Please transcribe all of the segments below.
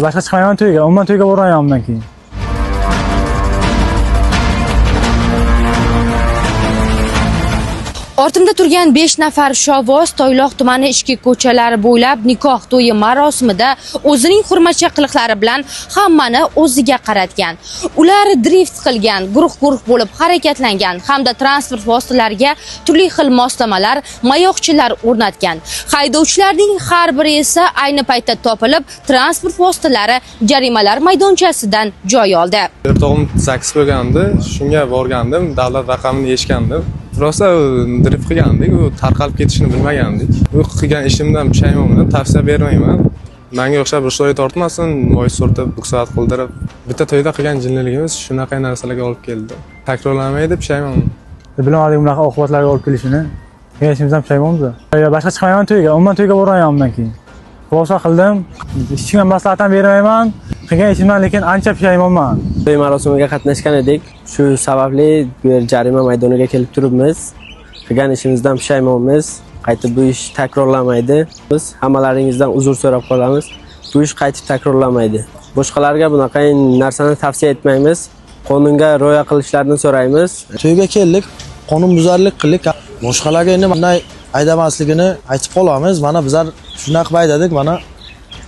Boshqa chiqmayman to'yga, umuman to'yga bormayman undan keyin. Ortimda turgan 5 nafar shovvoz Toyloq tumani ichki ko'chalari bo'ylab nikoh to'yi marosimida o'zining hurmatcha qiliqlari bilan hammani o'ziga qaratgan. Ular drift qilgan, guruh-guruh bo'lib harakatlangan hamda transport vositalariga turli xil moslamalar, mayoqchilar o'rnatgan. Haydovchilarning har biri esa ayni paytda topilib, transport vositalari jarimalar maydonchasidan joy oldi. O'rtog'im taksi bo'lgandi, shunga borgandim, davlat raqamini yechgandim. Rosa drift qilgandik, u tarqalib ketishini bilmagandik. Bu qilgan ishimdan pushaymonman, tavsiya bermayman. Menga o'xshab rushdoy tortmasin, moy surtib, buksat qildirib, bitta to'yda qilgan jinniligimiz shunaqa narsalarga olib keldi. Takrorlanmaydi, pushaymonman. Bilmadik bunaqa oqibatlarga olib kelishini. Yashimizdan pushaymonmiz. Boshqa chiqmayman to'yga, umuman to'yga bormayman undan keyin. Xulosa qildim, hech kimga maslahat ham bermayman. Qilgan ishimdan lekin ancha pushaymonman. To'y marosimiga qatnashgan edik. Shu sababli bu yer jarima maydoniga kelib turibmiz. Qilgan ishimizdan pushaymonmiz. Qaytib bu ish takrorlanmaydi. Biz hammalaringizdan uzr so'rab qolamiz. Bu ish qaytib takrorlanmaydi. Boshqalarga bunaqa narsani tavsiya etmaymiz. Qonunga rioya qilishlarini so'raymiz. To'yga keldik, qonunbuzarlik qildik. Boshqalarga endi bunday aydamasligini aytib qolamiz. Mana bizlar shunaqa aydadik, mana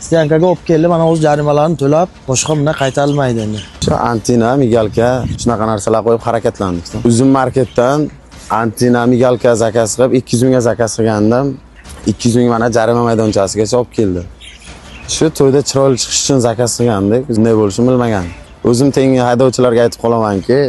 Stiankaga olib keldi, mana o'z jarimalarni to'lab, boshqa bunday qaytarilmaydi endi. Shu antina, migalka, shunaqa narsalar qo'yib harakatlandik. Uzun marketdan antina, migalka zakaz qilib 200 mingga zakaz qilgandim. 200 ming mana jarima maydonchasigacha olib keldi. Shu to'yda chiroyli chiqish uchun zakaz qilgandik. Bunday bo'lishini bilmagandim. O'zim tengi haydovchilarga aytib qolamanki,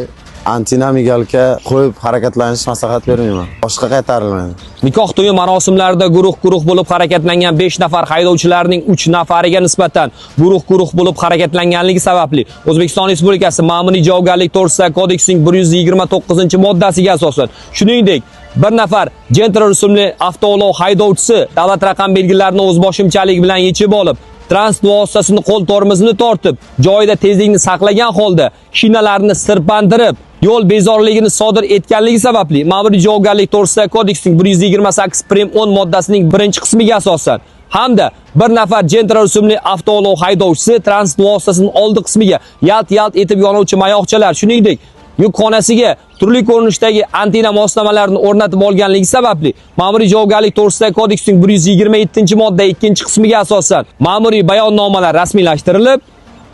antina, migalka qo'yib harakatlanish maslahat bermayman. Boshqa qaytarilmaydi. Nikoh to'yi marosimlarida guruh-guruh bo'lib harakatlangan 5 nafar haydovchilarning 3 nafariga nisbatan guruh-guruh bo'lib harakatlanganligi sababli O'zbekiston Respublikasi Ma'muriy javobgarlik to'g'risida kodeksining 129-moddasiga asosan, shuningdek, bir nafar Gentra rusumli avtoulov haydovchisi davlat raqam belgilarini o'z boshimchalik bilan yechib olib, transport vositasini qo'l tormozini tortib, joyida tezlikni saqlagan holda shinalarni sirpantirib, yo'l bezorligini sodir etganligi sababli Ma'muriy javobgarlik to'g'risida kodeksining 128-10 moddasining 1-qismiga asosan hamda bir nafar Gentra rusumli avtoulov haydovchisi transport vositasining oldi qismiga yalt-yalt etib yonuvchi mayoqchalar, shuningdek, yukxonasiga turli ko'rinishdagi antina moslamalarini o'rnatib olganligi sababli Ma'muriy javobgarlik to'g'risida kodeksining 127-modda 2-qismiga asosan ma'muriy bayonnomalar rasmiylashtirilib,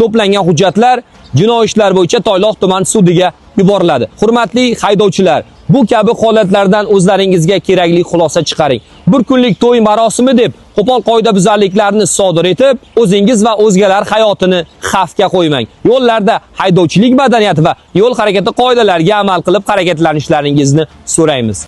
to'plangan hujjatlar jinoiy ishlar bo'yicha Toyloq tuman sudiga yuboriladi. Hurmatli haydovchilar, bu kabi holatlardan o'zlaringizga kerakli xulosa chiqaring. Bir kunlik to'y marosimi deb qo'pol qoidabuzarliklarni sodir etib, o'zingiz va o'zgalar hayotini xavfga qo'ymang. Yo'llarda haydovchilik madaniyati va yo'l harakati qoidalariga amal qilib harakatlanishlaringizni so'raymiz.